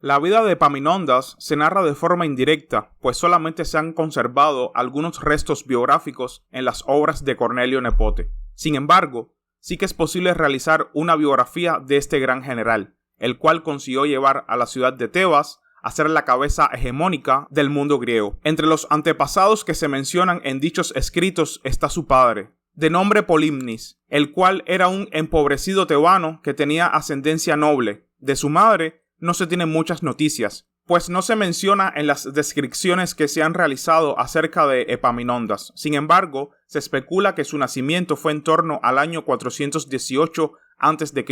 La vida de Epaminondas se narra de forma indirecta, pues solamente se han conservado algunos restos biográficos en las obras de Cornelio Nepote. Sin embargo, sí que es posible realizar una biografía de este gran general, el cual consiguió llevar a la ciudad de Tebas a ser la cabeza hegemónica del mundo griego. Entre los antepasados que se mencionan en dichos escritos está su padre, de nombre Polymnis, el cual era un empobrecido tebano que tenía ascendencia noble. De su madre no se tienen muchas noticias, pues no se menciona en las descripciones que se han realizado acerca de Epaminondas. Sin embargo, se especula que su nacimiento fue en torno al año 418 a.C.,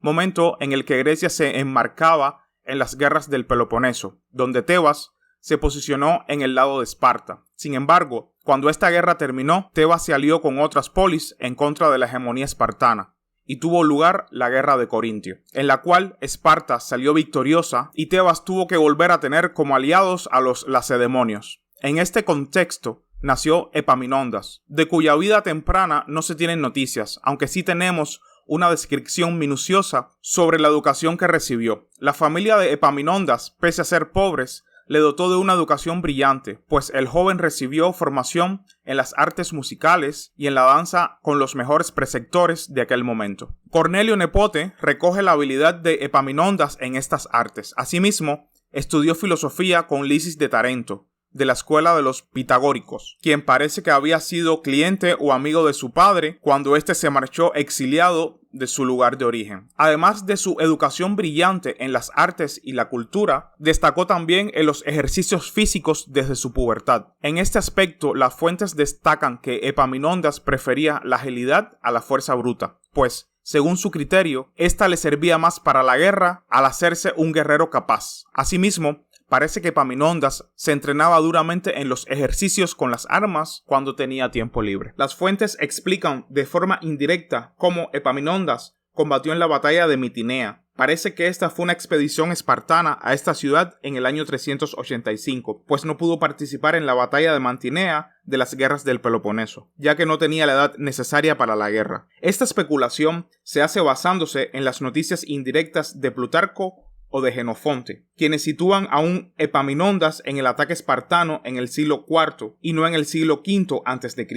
momento en el que Grecia se enmarcaba en las guerras del Peloponeso, donde Tebas se posicionó en el lado de Esparta. Sin embargo, cuando esta guerra terminó, Tebas se alió con otras polis en contra de la hegemonía espartana, y tuvo lugar la guerra de Corintio, en la cual Esparta salió victoriosa y Tebas tuvo que volver a tener como aliados a los lacedemonios. En este contexto nació Epaminondas, de cuya vida temprana no se tienen noticias, aunque sí tenemos una descripción minuciosa sobre la educación que recibió. La familia de Epaminondas, pese a ser pobres, le dotó de una educación brillante, pues el joven recibió formación en las artes musicales y en la danza con los mejores preceptores de aquel momento. Cornelio Nepote recoge la habilidad de Epaminondas en estas artes. Asimismo, estudió filosofía con Lisis de Tarento, de la escuela de los pitagóricos, quien parece que había sido cliente o amigo de su padre cuando éste se marchó exiliado de su lugar de origen. Además de su educación brillante en las artes y la cultura, destacó también en los ejercicios físicos desde su pubertad. En este aspecto, las fuentes destacan que Epaminondas prefería la agilidad a la fuerza bruta, pues, según su criterio, esta le servía más para la guerra al hacerse un guerrero capaz. Asimismo, parece que Epaminondas se entrenaba duramente en los ejercicios con las armas cuando tenía tiempo libre. Las fuentes explican de forma indirecta cómo Epaminondas combatió en la batalla de Mitinea. Parece que esta fue una expedición espartana a esta ciudad en el año 385, pues no pudo participar en la batalla de Mantinea de las guerras del Peloponeso, ya que no tenía la edad necesaria para la guerra. Esta especulación se hace basándose en las noticias indirectas de Plutarco o de Jenofonte, quienes sitúan a un Epaminondas en el ataque espartano en el siglo IV y no en el siglo V a.C.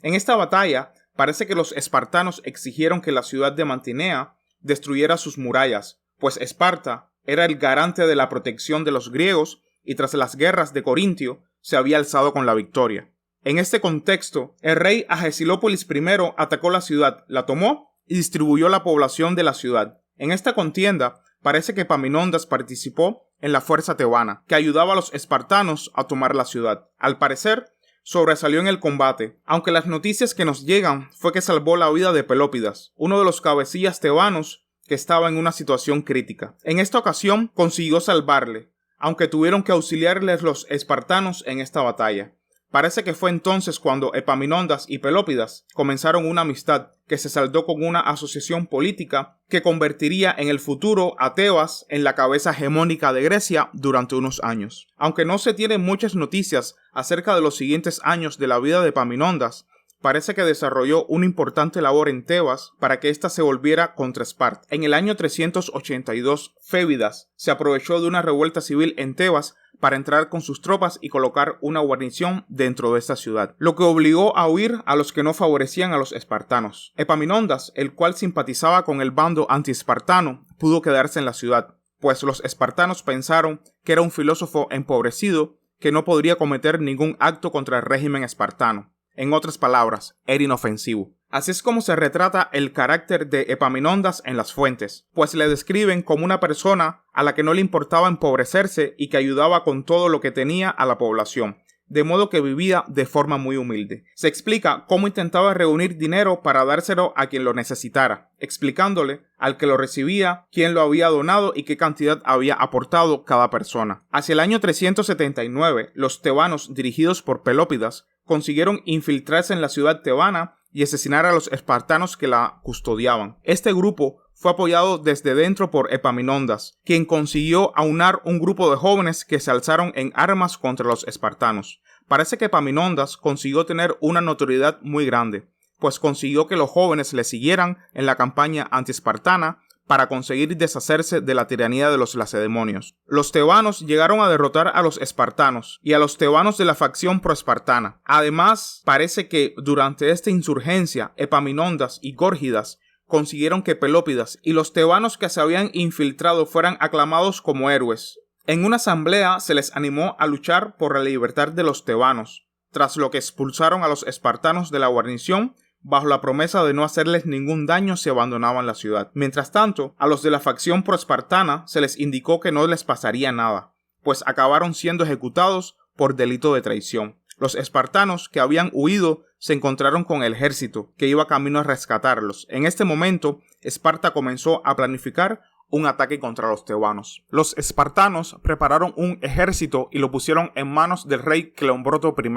En esta batalla, parece que los espartanos exigieron que la ciudad de Mantinea destruyera sus murallas, pues Esparta era el garante de la protección de los griegos y tras las guerras de Corintio se había alzado con la victoria. En este contexto, el rey Agesilópolis I atacó la ciudad, la tomó y distribuyó la población de la ciudad. En esta contienda, parece que Epaminondas participó en la fuerza tebana, que ayudaba a los espartanos a tomar la ciudad. Al parecer, sobresalió en el combate, aunque las noticias que nos llegan fue que salvó la vida de Pelópidas, uno de los cabecillas tebanos que estaba en una situación crítica. En esta ocasión consiguió salvarle, aunque tuvieron que auxiliarles los espartanos en esta batalla. Parece que fue entonces cuando Epaminondas y Pelópidas comenzaron una amistad que se saldó con una asociación política que convertiría en el futuro a Tebas en la cabeza hegemónica de Grecia durante unos años. Aunque no se tienen muchas noticias acerca de los siguientes años de la vida de Epaminondas, parece que desarrolló una importante labor en Tebas para que ésta se volviera contra Esparta. En el año 382, Fébidas se aprovechó de una revuelta civil en Tebas para entrar con sus tropas y colocar una guarnición dentro de esta ciudad, lo que obligó a huir a los que no favorecían a los espartanos. Epaminondas, el cual simpatizaba con el bando anti-espartano, pudo quedarse en la ciudad, pues los espartanos pensaron que era un filósofo empobrecido que no podría cometer ningún acto contra el régimen espartano. En otras palabras, era inofensivo. Así es como se retrata el carácter de Epaminondas en las fuentes, pues le describen como una persona a la que no le importaba empobrecerse y que ayudaba con todo lo que tenía a la población, de modo que vivía de forma muy humilde. Se explica cómo intentaba reunir dinero para dárselo a quien lo necesitara, explicándole al que lo recibía quién lo había donado y qué cantidad había aportado cada persona. Hacia el año 379, los tebanos, dirigidos por Pelópidas, consiguieron infiltrarse en la ciudad tebana y asesinar a los espartanos que la custodiaban. Este grupo fue apoyado desde dentro por Epaminondas, quien consiguió aunar un grupo de jóvenes que se alzaron en armas contra los espartanos. Parece que Epaminondas consiguió tener una notoriedad muy grande, pues consiguió que los jóvenes le siguieran en la campaña antiespartana para conseguir deshacerse de la tiranía de los lacedemonios. Los tebanos llegaron a derrotar a los espartanos y a los tebanos de la facción proespartana. Además, parece que durante esta insurgencia, Epaminondas y Górgidas consiguieron que Pelópidas y los tebanos que se habían infiltrado fueran aclamados como héroes. En una asamblea se les animó a luchar por la libertad de los tebanos, tras lo que expulsaron a los espartanos de la guarnición bajo la promesa de no hacerles ningún daño si abandonaban la ciudad. Mientras tanto, a los de la facción proespartana se les indicó que no les pasaría nada, pues acabaron siendo ejecutados por delito de traición. Los espartanos que habían huido se encontraron con el ejército, que iba camino a rescatarlos. En este momento, Esparta comenzó a planificar un ataque contra los tebanos. Los espartanos prepararon un ejército y lo pusieron en manos del rey Cleombroto I,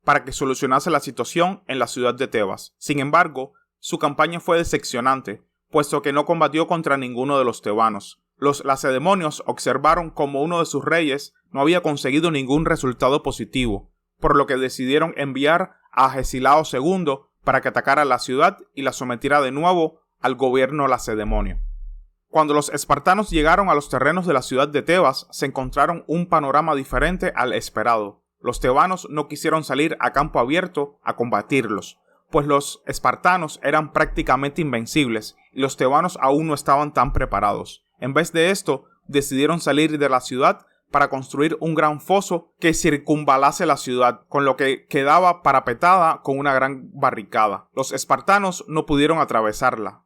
para que solucionase la situación en la ciudad de Tebas. Sin embargo, su campaña fue decepcionante, puesto que no combatió contra ninguno de los tebanos. Los lacedemonios observaron como uno de sus reyes no había conseguido ningún resultado positivo, por lo que decidieron enviar a Agesilao II para que atacara la ciudad y la sometiera de nuevo al gobierno lacedemonio. Cuando los espartanos llegaron a los terrenos de la ciudad de Tebas, se encontraron un panorama diferente al esperado. Los tebanos no quisieron salir a campo abierto a combatirlos, pues los espartanos eran prácticamente invencibles y los tebanos aún no estaban tan preparados. En vez de esto, decidieron salir de la ciudad para construir un gran foso que circunvalase la ciudad, con lo que quedaba parapetada con una gran barricada. Los espartanos no pudieron atravesarla,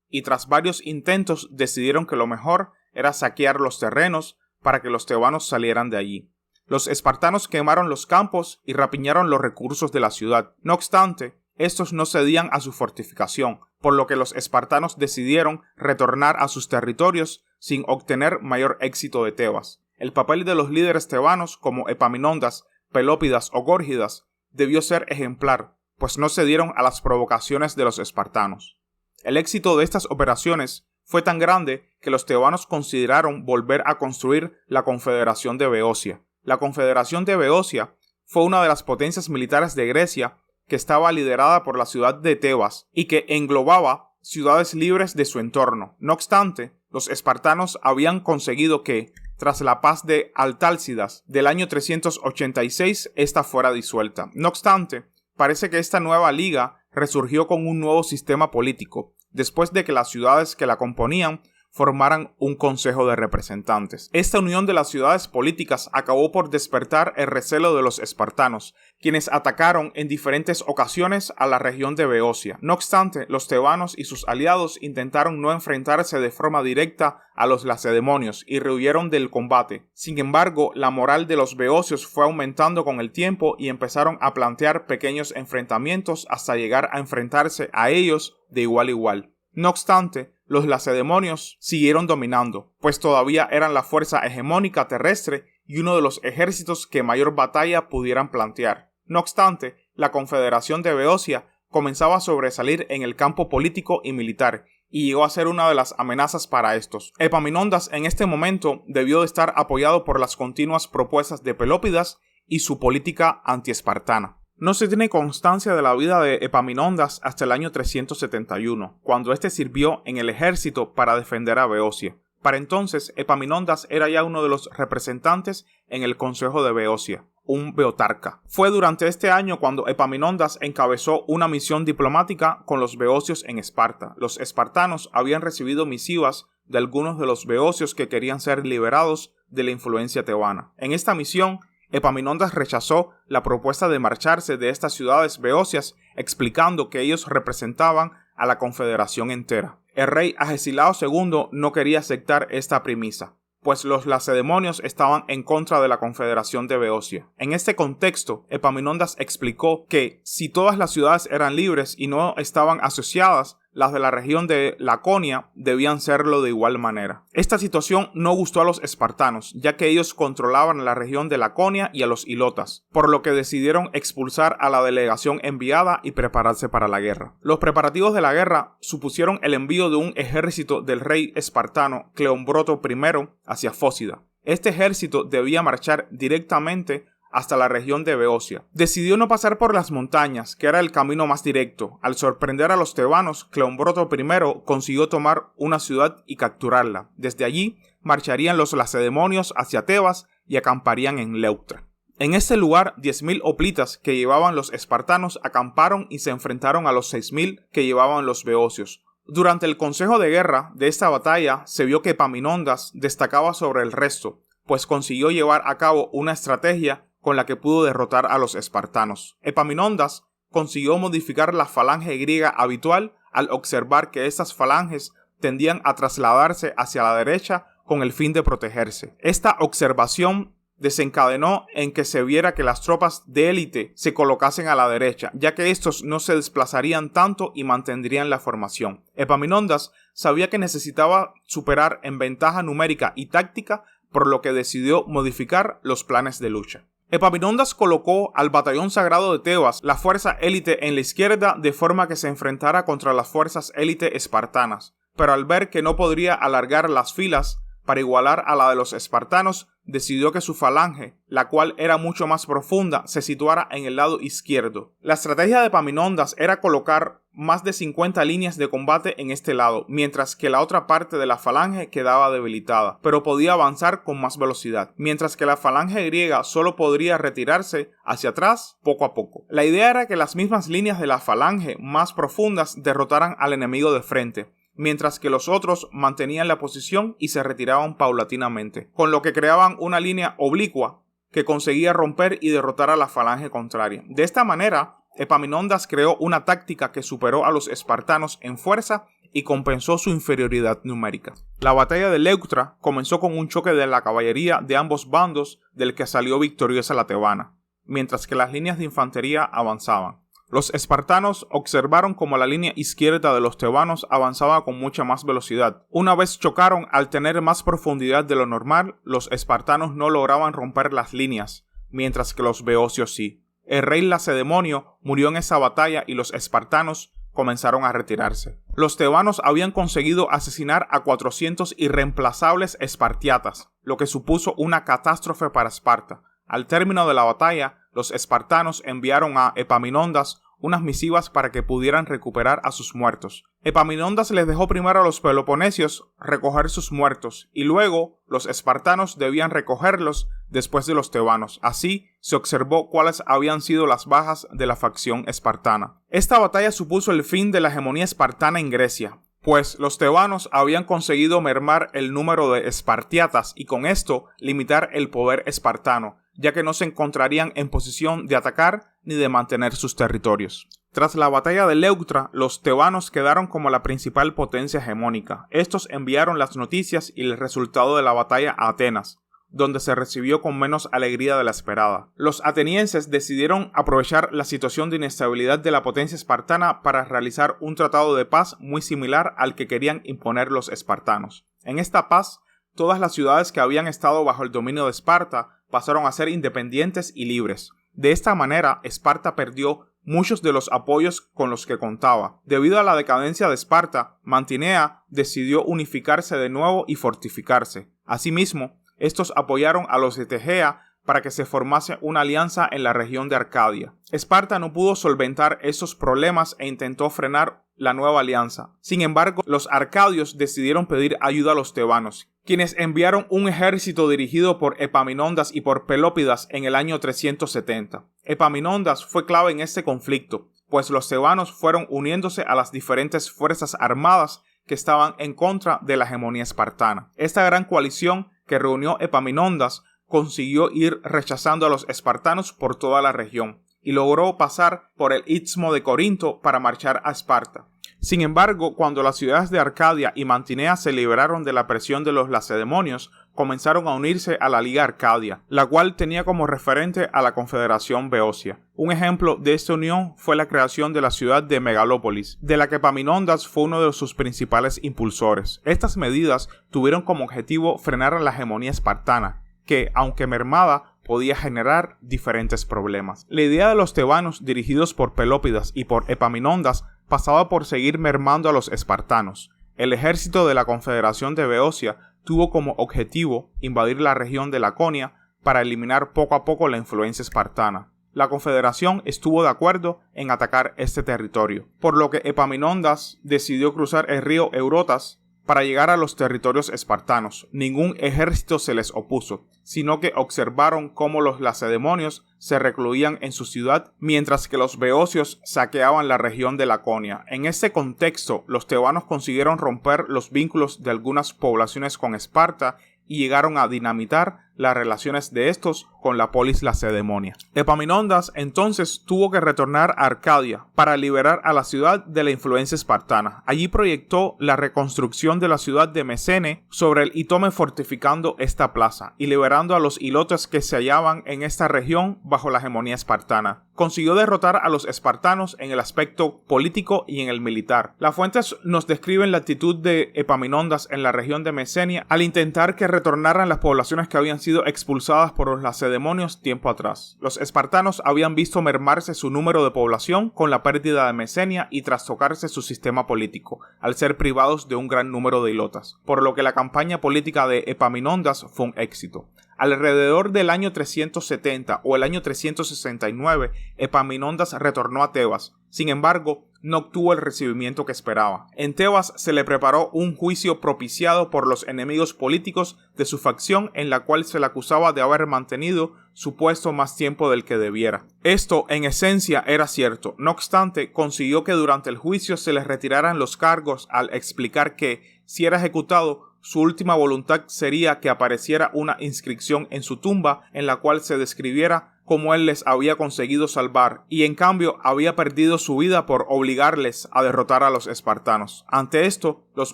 y tras varios intentos decidieron que lo mejor era saquear los terrenos para que los tebanos salieran de allí. Los espartanos quemaron los campos y rapiñaron los recursos de la ciudad. No obstante, estos no cedían a su fortificación, por lo que los espartanos decidieron retornar a sus territorios sin obtener mayor éxito de Tebas. El papel de los líderes tebanos como Epaminondas, Pelópidas o Górgidas debió ser ejemplar, pues no cedieron a las provocaciones de los espartanos. El éxito de estas operaciones fue tan grande que los tebanos consideraron volver a construir la Confederación de Beocia. La Confederación de Beocia fue una de las potencias militares de Grecia que estaba liderada por la ciudad de Tebas y que englobaba ciudades libres de su entorno. No obstante, los espartanos habían conseguido que, tras la paz de Altálcidas del año 386, esta fuera disuelta. No obstante, parece que esta nueva liga resurgió con un nuevo sistema político, después de que las ciudades que la componían formaran un consejo de representantes. Esta unión de las ciudades políticas acabó por despertar el recelo de los espartanos, quienes atacaron en diferentes ocasiones a la región de Beocia. No obstante, los tebanos y sus aliados intentaron no enfrentarse de forma directa a los lacedemonios y rehuyeron del combate. Sin embargo, la moral de los beocios fue aumentando con el tiempo y empezaron a plantear pequeños enfrentamientos hasta llegar a enfrentarse a ellos de igual a igual. No obstante, los lacedemonios siguieron dominando, pues todavía eran la fuerza hegemónica terrestre y uno de los ejércitos que mayor batalla pudieran plantear. No obstante, la Confederación de Beocia comenzaba a sobresalir en el campo político y militar, y llegó a ser una de las amenazas para estos. Epaminondas en este momento debió de estar apoyado por las continuas propuestas de Pelópidas y su política antiespartana. No se tiene constancia de la vida de Epaminondas hasta el año 371, cuando éste sirvió en el ejército para defender a Beocia. Para entonces, Epaminondas era ya uno de los representantes en el Consejo de Beocia, un beotarca. Fue durante este año cuando Epaminondas encabezó una misión diplomática con los beocios en Esparta. Los espartanos habían recibido misivas de algunos de los beocios que querían ser liberados de la influencia tebana. En esta misión, Epaminondas rechazó la propuesta de marcharse de estas ciudades beocias, explicando que ellos representaban a la confederación entera. El rey Agesilao II no quería aceptar esta premisa, pues los lacedemonios estaban en contra de la confederación de Beocia. En este contexto, Epaminondas explicó que si todas las ciudades eran libres y no estaban asociadas, las de la región de Laconia debían serlo de igual manera. Esta situación no gustó a los espartanos, ya que ellos controlaban la región de Laconia y a los ilotas, por lo que decidieron expulsar a la delegación enviada y prepararse para la guerra. Los preparativos de la guerra supusieron el envío de un ejército del rey espartano Cleombroto I hacia Fócida. Este ejército debía marchar directamente hasta la región de Beocia. Decidió no pasar por las montañas, que era el camino más directo. Al sorprender a los tebanos, Cleombroto I consiguió tomar una ciudad y capturarla. Desde allí marcharían los lacedemonios hacia Tebas y acamparían en Leuctra. En este lugar, 10.000 hoplitas que llevaban los espartanos acamparon y se enfrentaron a los 6.000 que llevaban los beocios. Durante el consejo de guerra de esta batalla se vio que Epaminondas destacaba sobre el resto, pues consiguió llevar a cabo una estrategia con la que pudo derrotar a los espartanos. Epaminondas consiguió modificar la falange griega habitual al observar que estas falanges tendían a trasladarse hacia la derecha con el fin de protegerse. Esta observación desencadenó en que se viera que las tropas de élite se colocasen a la derecha, ya que estos no se desplazarían tanto y mantendrían la formación. Epaminondas sabía que necesitaba superar en ventaja numérica y táctica, por lo que decidió modificar los planes de lucha. Epaminondas colocó al batallón sagrado de Tebas, la fuerza élite, en la izquierda de forma que se enfrentara contra las fuerzas élite espartanas, pero al ver que no podría alargar las filas para igualar a la de los espartanos, decidió que su falange, la cual era mucho más profunda, se situara en el lado izquierdo. La estrategia de Epaminondas era colocar más de 50 líneas de combate en este lado, mientras que la otra parte de la falange quedaba debilitada, pero podía avanzar con más velocidad, mientras que la falange griega solo podría retirarse hacia atrás poco a poco. La idea era que las mismas líneas de la falange más profundas derrotaran al enemigo de frente, mientras que los otros mantenían la posición y se retiraban paulatinamente, con lo que creaban una línea oblicua que conseguía romper y derrotar a la falange contraria. De esta manera, Epaminondas creó una táctica que superó a los espartanos en fuerza y compensó su inferioridad numérica. La batalla de Leuctra comenzó con un choque de la caballería de ambos bandos, del que salió victoriosa la tebana, mientras que las líneas de infantería avanzaban. Los espartanos observaron cómo la línea izquierda de los tebanos avanzaba con mucha más velocidad. Una vez chocaron, al tener más profundidad de lo normal, los espartanos no lograban romper las líneas, mientras que los beocios sí. El rey lacedemonio murió en esa batalla y los espartanos comenzaron a retirarse. Los tebanos habían conseguido asesinar a 400 irreemplazables espartiatas, lo que supuso una catástrofe para Esparta. Al término de la batalla, los espartanos enviaron a Epaminondas unas misivas para que pudieran recuperar a sus muertos. Epaminondas les dejó primero a los peloponesios recoger sus muertos, y luego los espartanos debían recogerlos después de los tebanos. Así se observó cuáles habían sido las bajas de la facción espartana. Esta batalla supuso el fin de la hegemonía espartana en Grecia, pues los tebanos habían conseguido mermar el número de espartiatas y con esto limitar el poder espartano, ya que no se encontrarían en posición de atacar ni de mantener sus territorios. Tras la batalla de Leuctra, los tebanos quedaron como la principal potencia hegemónica. Estos enviaron las noticias y el resultado de la batalla a Atenas, donde se recibió con menos alegría de la esperada. Los atenienses decidieron aprovechar la situación de inestabilidad de la potencia espartana para realizar un tratado de paz muy similar al que querían imponer los espartanos. En esta paz, todas las ciudades que habían estado bajo el dominio de Esparta pasaron a ser independientes y libres. De esta manera, Esparta perdió muchos de los apoyos con los que contaba. Debido a la decadencia de Esparta, Mantinea decidió unificarse de nuevo y fortificarse. Asimismo, estos apoyaron a los de Tegea para que se formase una alianza en la región de Arcadia. Esparta no pudo solventar esos problemas e intentó frenar la nueva alianza. Sin embargo, los arcadios decidieron pedir ayuda a los tebanos, quienes enviaron un ejército dirigido por Epaminondas y por Pelópidas en el año 370. Epaminondas fue clave en este conflicto, pues los tebanos fueron uniéndose a las diferentes fuerzas armadas que estaban en contra de la hegemonía espartana. Esta gran coalición que reunió Epaminondas consiguió ir rechazando a los espartanos por toda la región y logró pasar por el istmo de Corinto para marchar a Esparta. Sin embargo, cuando las ciudades de Arcadia y Mantinea se liberaron de la presión de los lacedemonios, comenzaron a unirse a la Liga Arcadia, la cual tenía como referente a la Confederación Beocia. Un ejemplo de esta unión fue la creación de la ciudad de Megalópolis, de la que Epaminondas fue uno de sus principales impulsores. Estas medidas tuvieron como objetivo frenar a la hegemonía espartana, que, aunque mermada, podía generar diferentes problemas. La idea de los tebanos, dirigidos por Pelópidas y por Epaminondas, pasaba por seguir mermando a los espartanos. El ejército de la Confederación de Beocia tuvo como objetivo invadir la región de Laconia para eliminar poco a poco la influencia espartana. La Confederación estuvo de acuerdo en atacar este territorio, por lo que Epaminondas decidió cruzar el río Eurotas para llegar a los territorios espartanos. Ningún ejército se les opuso, sino que observaron cómo los lacedemonios se recluían en su ciudad, mientras que los beocios saqueaban la región de Laconia. En este contexto, los tebanos consiguieron romper los vínculos de algunas poblaciones con Esparta y llegaron a dinamitar las relaciones de estos con la polis lacedemonia. Epaminondas entonces tuvo que retornar a Arcadia para liberar a la ciudad de la influencia espartana. Allí proyectó la reconstrucción de la ciudad de Mesene sobre el Itome, fortificando esta plaza y liberando a los ilotes que se hallaban en esta región bajo la hegemonía espartana. Consiguió derrotar a los espartanos en el aspecto político y en el militar. Las fuentes nos describen la actitud de Epaminondas en la región de Mesenia al intentar que retornaran las poblaciones que habían sido expulsadas por los lacedemonios tiempo atrás. Los espartanos habían visto mermarse su número de población con la pérdida de Mesenia y trastocarse su sistema político, al ser privados de un gran número de ilotas, por lo que la campaña política de Epaminondas fue un éxito. Alrededor del año 370 o el año 369, Epaminondas retornó a Tebas. Sin embargo, no obtuvo el recibimiento que esperaba. En Tebas se le preparó un juicio propiciado por los enemigos políticos de su facción, en la cual se le acusaba de haber mantenido su puesto más tiempo del que debiera. Esto, en esencia, era cierto. No obstante, consiguió que durante el juicio se le retiraran los cargos al explicar que, si era ejecutado, su última voluntad sería que apareciera una inscripción en su tumba en la cual se describiera cómo él les había conseguido salvar, y en cambio había perdido su vida por obligarles a derrotar a los espartanos. Ante esto, los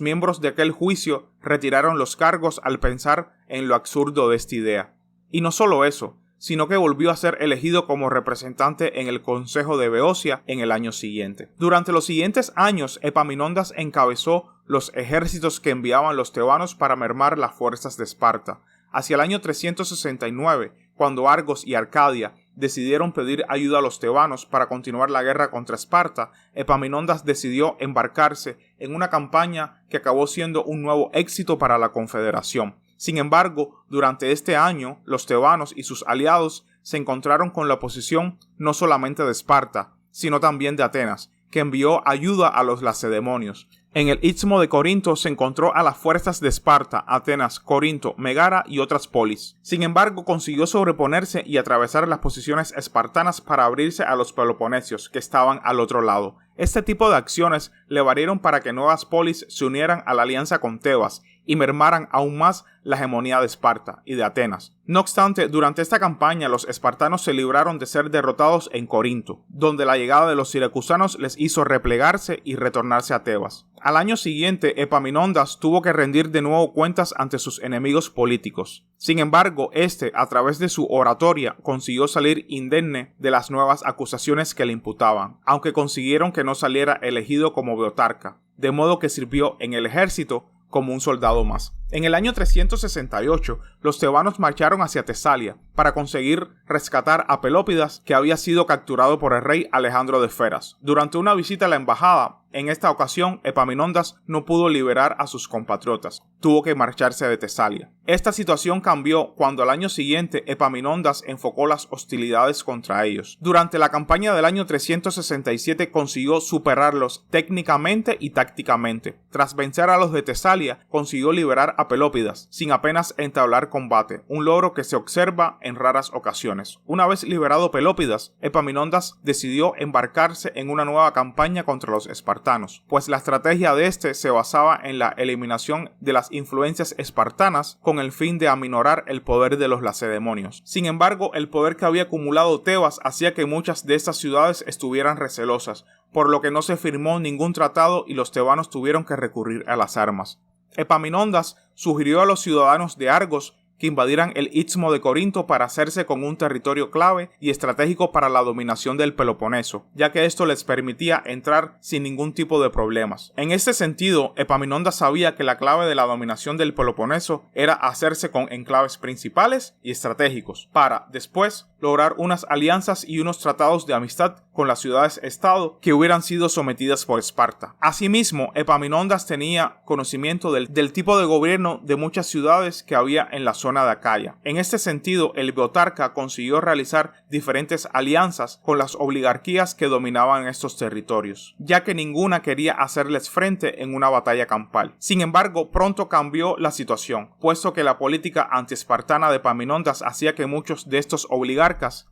miembros de aquel juicio retiraron los cargos al pensar en lo absurdo de esta idea. Y no solo eso, sino que volvió a ser elegido como representante en el Consejo de Beocia en el año siguiente. Durante los siguientes años, Epaminondas encabezó los ejércitos que enviaban los tebanos para mermar las fuerzas de Esparta. Hacia el año 369, cuando Argos y Arcadia decidieron pedir ayuda a los tebanos para continuar la guerra contra Esparta, Epaminondas decidió embarcarse en una campaña que acabó siendo un nuevo éxito para la Confederación. Sin embargo, durante este año, los tebanos y sus aliados se encontraron con la oposición no solamente de Esparta, sino también de Atenas, que envió ayuda a los lacedemonios. En el istmo de Corinto se encontró a las fuerzas de Esparta, Atenas, Corinto, Megara y otras polis. Sin embargo, consiguió sobreponerse y atravesar las posiciones espartanas para abrirse a los peloponesios, que estaban al otro lado. Este tipo de acciones le valieron para que nuevas polis se unieran a la alianza con Tebas y mermaran aún más la hegemonía de Esparta y de Atenas. No obstante, durante esta campaña los espartanos se libraron de ser derrotados en Corinto, donde la llegada de los siracusanos les hizo replegarse y retornarse a Tebas. Al año siguiente, Epaminondas tuvo que rendir de nuevo cuentas ante sus enemigos políticos. Sin embargo, a través de su oratoria, consiguió salir indemne de las nuevas acusaciones que le imputaban, aunque consiguieron que no saliera elegido como beotarca, de modo que sirvió en el ejército como un soldado más. En el año 368, los tebanos marcharon hacia Tesalia para conseguir rescatar a Pelópidas, que había sido capturado por el rey Alejandro de Feras. Durante una visita a la embajada, en esta ocasión, Epaminondas no pudo liberar a sus compatriotas. Tuvo que marcharse de Tesalia. Esta situación cambió cuando al año siguiente Epaminondas enfocó las hostilidades contra ellos. Durante la campaña del año 367 consiguió superarlos técnicamente y tácticamente. Tras vencer a los de Tesalia, consiguió liberar a Pelópidas sin apenas entablar combate, un logro que se observa en raras ocasiones. Una vez liberado Pelópidas, Epaminondas decidió embarcarse en una nueva campaña contra los espartanos, pues la estrategia de se basaba en la eliminación de las influencias espartanas con el fin de aminorar el poder de los lacedemonios. Sin embargo, el poder que había acumulado Tebas hacía que muchas de estas ciudades estuvieran recelosas, por lo que no se firmó ningún tratado y los tebanos tuvieron que recurrir a las armas. Epaminondas sugirió a los ciudadanos de Argos que invadieran el istmo de Corinto para hacerse con un territorio clave y estratégico para la dominación del Peloponeso, ya que esto les permitía entrar sin ningún tipo de problemas. En este sentido, Epaminondas sabía que la clave de la dominación del Peloponeso era hacerse con enclaves principales y estratégicos, para, después, lograr unas alianzas y unos tratados de amistad con las ciudades-estado que hubieran sido sometidas por Esparta. Asimismo, Epaminondas tenía conocimiento del tipo de gobierno de muchas ciudades que había en la zona de Acaya. En este sentido, el Beotarca consiguió realizar diferentes alianzas con las oligarquías que dominaban estos territorios, ya que ninguna quería hacerles frente en una batalla campal. Sin embargo, pronto cambió la situación, puesto que la política antiespartana de Epaminondas hacía que muchos de estos oligarcas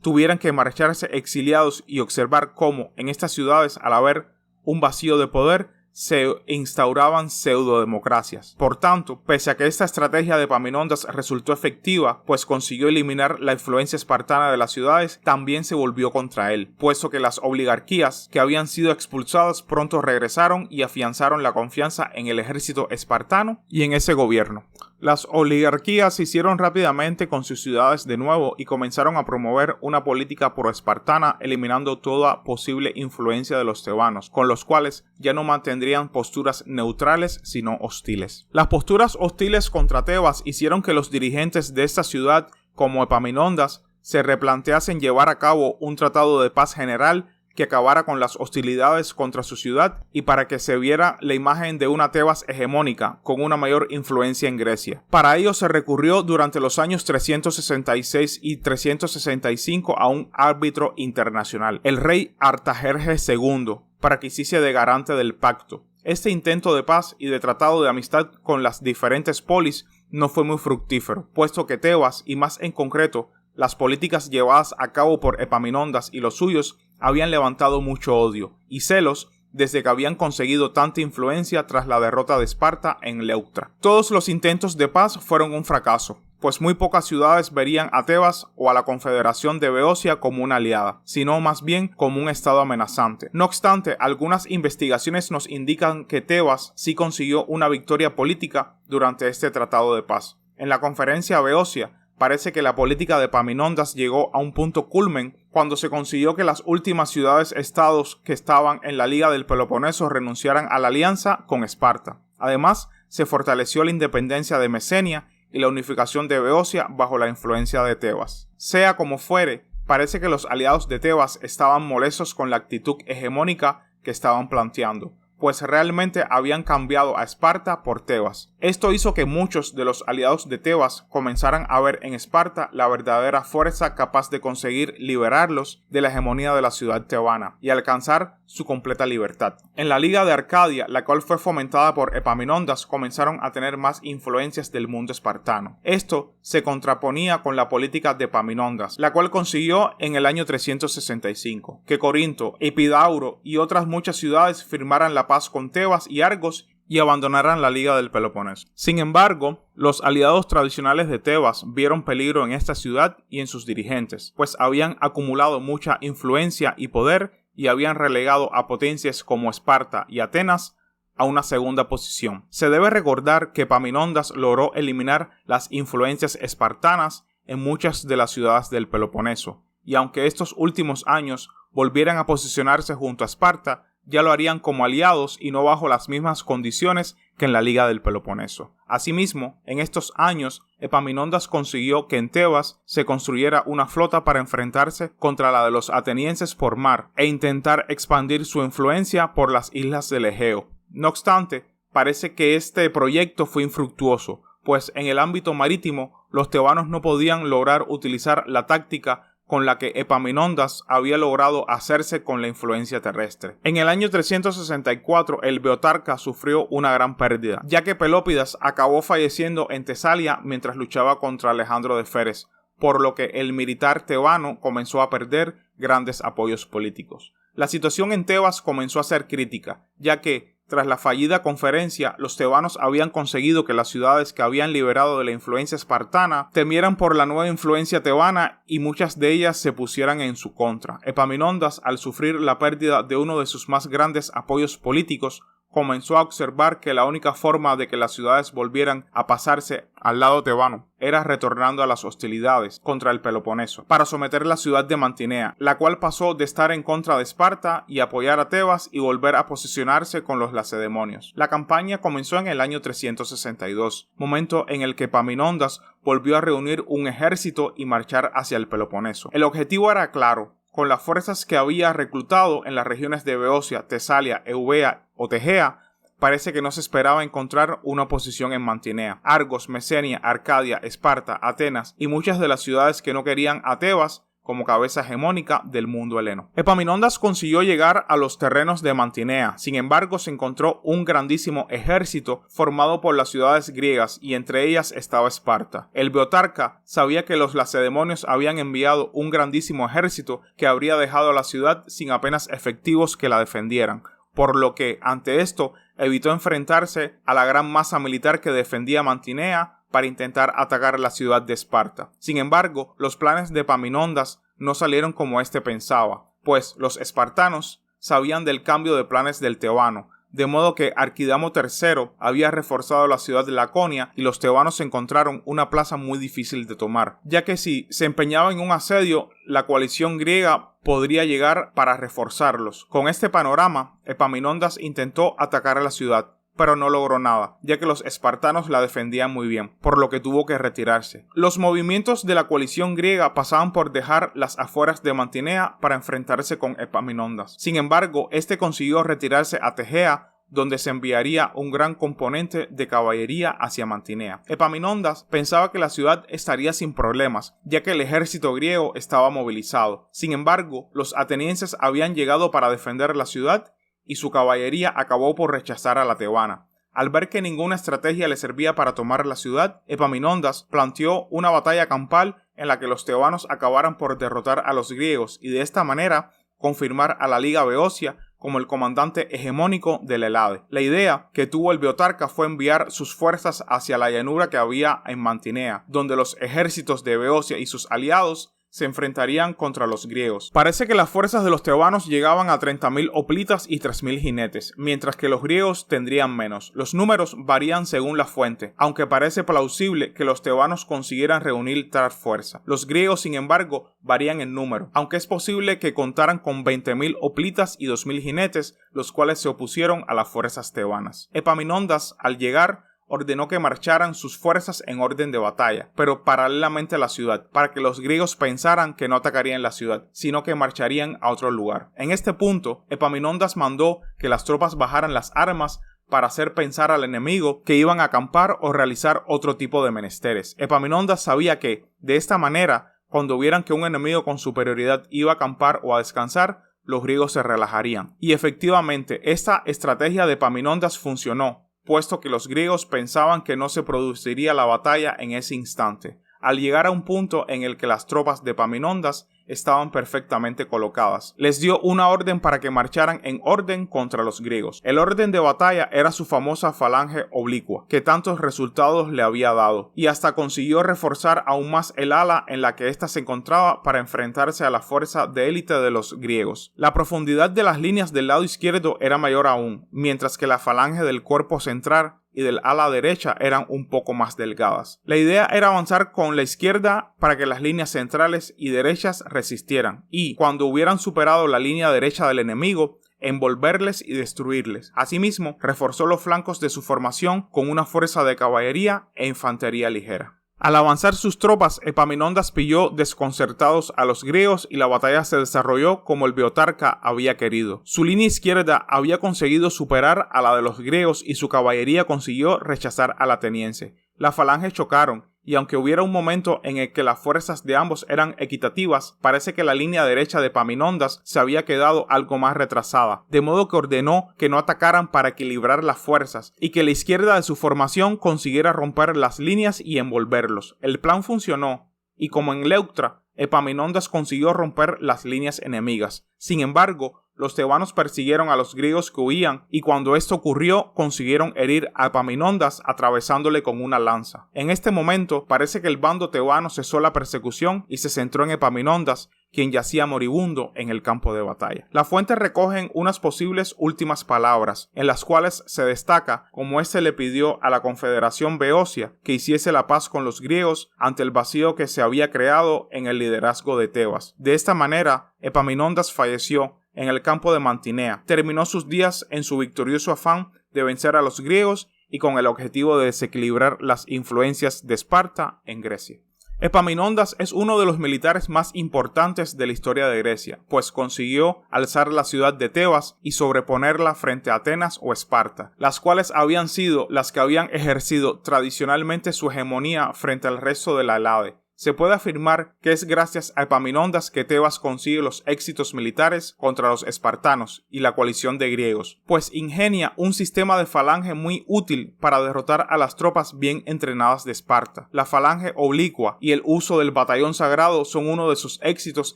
tuvieran que marcharse exiliados y observar cómo en estas ciudades, al haber un vacío de poder, se instauraban pseudodemocracias. Por tanto, pese a que esta estrategia de Epaminondas resultó efectiva, pues consiguió eliminar la influencia espartana de las ciudades, también se volvió contra él, puesto que las oligarquías que habían sido expulsadas pronto regresaron y afianzaron la confianza en el ejército espartano y en ese gobierno. Las oligarquías se hicieron rápidamente con sus ciudades de nuevo y comenzaron a promover una política pro-espartana, eliminando toda posible influencia de los tebanos, con los cuales ya no mantendrían posturas neutrales sino hostiles. Las posturas hostiles contra Tebas hicieron que los dirigentes de esta ciudad, como Epaminondas, se replanteasen llevar a cabo un tratado de paz general que acabara con las hostilidades contra su ciudad y para que se viera la imagen de una Tebas hegemónica con una mayor influencia en Grecia. Para ello se recurrió durante los años 366 y 365 a un árbitro internacional, el rey Artajerjes II, para que hiciese de garante del pacto. Este intento de paz y de tratado de amistad con las diferentes polis no fue muy fructífero, puesto que Tebas, y más en concreto, las políticas llevadas a cabo por Epaminondas y los suyos, habían levantado mucho odio y celos desde que habían conseguido tanta influencia tras la derrota de Esparta en Leuctra. Todos los intentos de paz fueron un fracaso, pues muy pocas ciudades verían a Tebas o a la Confederación de Beocia como una aliada, sino más bien como un estado amenazante. No obstante, algunas investigaciones nos indican que Tebas sí consiguió una victoria política durante este tratado de paz. En la conferencia Beocia, parece que la política de Epaminondas llegó a un punto culmen cuando se consiguió que las últimas ciudades-estados que estaban en la Liga del Peloponeso renunciaran a la alianza con Esparta. Además, se fortaleció la independencia de Mesenia y la unificación de Beocia bajo la influencia de Tebas. Sea como fuere, parece que los aliados de Tebas estaban molestos con la actitud hegemónica que estaban planteando, pues realmente habían cambiado a Esparta por Tebas. Esto hizo que muchos de los aliados de Tebas comenzaran a ver en Esparta la verdadera fuerza capaz de conseguir liberarlos de la hegemonía de la ciudad tebana y alcanzar su completa libertad. En la Liga de Arcadia, la cual fue fomentada por Epaminondas, comenzaron a tener más influencias del mundo espartano. Esto se contraponía con la política de Epaminondas, la cual consiguió en el año 365 que Corinto, Epidauro y otras muchas ciudades firmaran la paz con Tebas y Argos y abandonaran la Liga del Peloponeso. Sin embargo, los aliados tradicionales de Tebas vieron peligro en esta ciudad y en sus dirigentes, pues habían acumulado mucha influencia y poder y habían relegado a potencias como Esparta y Atenas a una segunda posición. Se debe recordar que Epaminondas logró eliminar las influencias espartanas en muchas de las ciudades del Peloponeso, y aunque estos últimos años volvieran a posicionarse junto a Esparta, ya lo harían como aliados y no bajo las mismas condiciones que en la Liga del Peloponeso. Asimismo, en estos años, Epaminondas consiguió que en Tebas se construyera una flota para enfrentarse contra la de los atenienses por mar e intentar expandir su influencia por las islas del Egeo. No obstante, parece que este proyecto fue infructuoso, pues en el ámbito marítimo los tebanos no podían lograr utilizar la táctica con la que Epaminondas había logrado hacerse con la influencia terrestre. En el año 364, el Beotarca sufrió una gran pérdida, ya que Pelópidas acabó falleciendo en Tesalia mientras luchaba contra Alejandro de Feres, por lo que el militar tebano comenzó a perder grandes apoyos políticos. La situación en Tebas comenzó a ser crítica, ya que tras la fallida conferencia, los tebanos habían conseguido que las ciudades que habían liberado de la influencia espartana temieran por la nueva influencia tebana y muchas de ellas se pusieran en su contra. Epaminondas, al sufrir la pérdida de uno de sus más grandes apoyos políticos, comenzó a observar que la única forma de que las ciudades volvieran a pasarse al lado tebano era retornando a las hostilidades contra el Peloponeso para someter la ciudad de Mantinea, la cual pasó de estar en contra de Esparta y apoyar a Tebas y volver a posicionarse con los lacedemonios. La campaña comenzó en el año 362, momento en el que Epaminondas volvió a reunir un ejército y marchar hacia el Peloponeso. El objetivo era claro. Con las fuerzas que había reclutado en las regiones de Beocia, Tesalia, Eubea o Tegea, parece que no se esperaba encontrar una oposición en Mantinea. Argos, Mesenia, Arcadia, Esparta, Atenas y muchas de las ciudades que no querían a Tebas como cabeza hegemónica del mundo heleno. Epaminondas consiguió llegar a los terrenos de Mantinea, sin embargo se encontró un grandísimo ejército formado por las ciudades griegas y entre ellas estaba Esparta. El Beotarca sabía que los lacedemonios habían enviado un grandísimo ejército que habría dejado a la ciudad sin apenas efectivos que la defendieran, por lo que ante esto evitó enfrentarse a la gran masa militar que defendía Mantinea para intentar atacar la ciudad de Esparta. Sin embargo, los planes de Epaminondas no salieron como éste pensaba, pues los espartanos sabían del cambio de planes del tebano, de modo que Arquidamo III había reforzado la ciudad de Laconia y los tebanos encontraron una plaza muy difícil de tomar, ya que si se empeñaba en un asedio, la coalición griega podría llegar para reforzarlos. Con este panorama, Epaminondas intentó atacar a la ciudad, pero no logró nada, ya que los espartanos la defendían muy bien, por lo que tuvo que retirarse. Los movimientos de la coalición griega pasaban por dejar las afueras de Mantinea para enfrentarse con Epaminondas. Sin embargo, este consiguió retirarse a Tegea, donde se enviaría un gran componente de caballería hacia Mantinea. Epaminondas pensaba que la ciudad estaría sin problemas, ya que el ejército griego estaba movilizado. Sin embargo, los atenienses habían llegado para defender la ciudad y su caballería acabó por rechazar a la tebana. Al ver que ninguna estrategia le servía para tomar la ciudad, Epaminondas planteó una batalla campal en la que los tebanos acabaran por derrotar a los griegos y de esta manera confirmar a la Liga Beocia como el comandante hegemónico del Helade. La idea que tuvo el Beotarca fue enviar sus fuerzas hacia la llanura que había en Mantinea, donde los ejércitos de Beocia y sus aliados se enfrentarían contra los griegos. Parece que las fuerzas de los tebanos llegaban a 30.000 hoplitas y 3.000 jinetes, mientras que los griegos tendrían menos. Los números varían según la fuente, aunque parece plausible que los tebanos consiguieran reunir tal fuerza. Los griegos, sin embargo, varían en número, aunque es posible que contaran con 20.000 hoplitas y 2.000 jinetes, los cuales se opusieron a las fuerzas tebanas. Epaminondas, al llegar, ordenó que marcharan sus fuerzas en orden de batalla, pero paralelamente a la ciudad, para que los griegos pensaran que no atacarían la ciudad, sino que marcharían a otro lugar. En este punto, Epaminondas mandó que las tropas bajaran las armas para hacer pensar al enemigo que iban a acampar o realizar otro tipo de menesteres. Epaminondas sabía que, de esta manera, cuando vieran que un enemigo con superioridad iba a acampar o a descansar, los griegos se relajarían. Y efectivamente, esta estrategia de Epaminondas funcionó, puesto que los griegos pensaban que no se produciría la batalla en ese instante, al llegar a un punto en el que las tropas de Epaminondas estaban perfectamente colocadas. Les dio una orden para que marcharan en orden contra los griegos. El orden de batalla era su famosa falange oblicua, que tantos resultados le había dado, y hasta consiguió reforzar aún más el ala en la que ésta se encontraba para enfrentarse a la fuerza de élite de los griegos. La profundidad de las líneas del lado izquierdo era mayor aún, mientras que la falange del cuerpo central y del ala derecha eran un poco más delgadas. La idea era avanzar con la izquierda para que las líneas centrales y derechas resistieran y, cuando hubieran superado la línea derecha del enemigo, envolverles y destruirles. Asimismo, reforzó los flancos de su formación con una fuerza de caballería e infantería ligera. Al avanzar sus tropas, Epaminondas pilló desconcertados a los griegos y la batalla se desarrolló como el Beotarca había querido. Su línea izquierda había conseguido superar a la de los griegos y su caballería consiguió rechazar al ateniense. Las falanges chocaron y aunque hubiera un momento en el que las fuerzas de ambos eran equitativas, parece que la línea derecha de Epaminondas se había quedado algo más retrasada, de modo que ordenó que no atacaran para equilibrar las fuerzas y que la izquierda de su formación consiguiera romper las líneas y envolverlos. El plan funcionó y, como en Leuctra, Epaminondas consiguió romper las líneas enemigas. Sin embargo, los tebanos persiguieron a los griegos que huían y cuando esto ocurrió consiguieron herir a Epaminondas atravesándole con una lanza. En este momento parece que el bando tebano cesó la persecución y se centró en Epaminondas, quien yacía moribundo en el campo de batalla. Las fuentes recogen unas posibles últimas palabras, en las cuales se destaca cómo éste le pidió a la Confederación Beocia que hiciese la paz con los griegos ante el vacío que se había creado en el liderazgo de Tebas. De esta manera, Epaminondas falleció en el campo de Mantinea. Terminó sus días en su victorioso afán de vencer a los griegos y con el objetivo de desequilibrar las influencias de Esparta en Grecia. Epaminondas es uno de los militares más importantes de la historia de Grecia, pues consiguió alzar la ciudad de Tebas y sobreponerla frente a Atenas o Esparta, las cuales habían sido las que habían ejercido tradicionalmente su hegemonía frente al resto de la Helade. Se puede afirmar que es gracias a Epaminondas que Tebas consigue los éxitos militares contra los espartanos y la coalición de griegos, pues ingenia un sistema de falange muy útil para derrotar a las tropas bien entrenadas de Esparta. La falange oblicua y el uso del batallón sagrado son uno de sus éxitos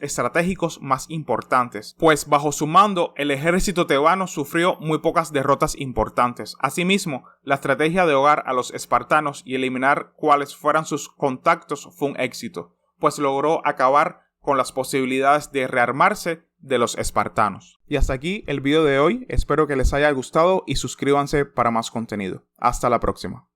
estratégicos más importantes, pues bajo su mando el ejército tebano sufrió muy pocas derrotas importantes. Asimismo, la estrategia de ahogar a los espartanos y eliminar cuales fueran sus contactos fue un éxito, pues logró acabar con las posibilidades de rearmarse de los espartanos. Y hasta aquí el video de hoy, espero que les haya gustado y suscríbanse para más contenido. Hasta la próxima.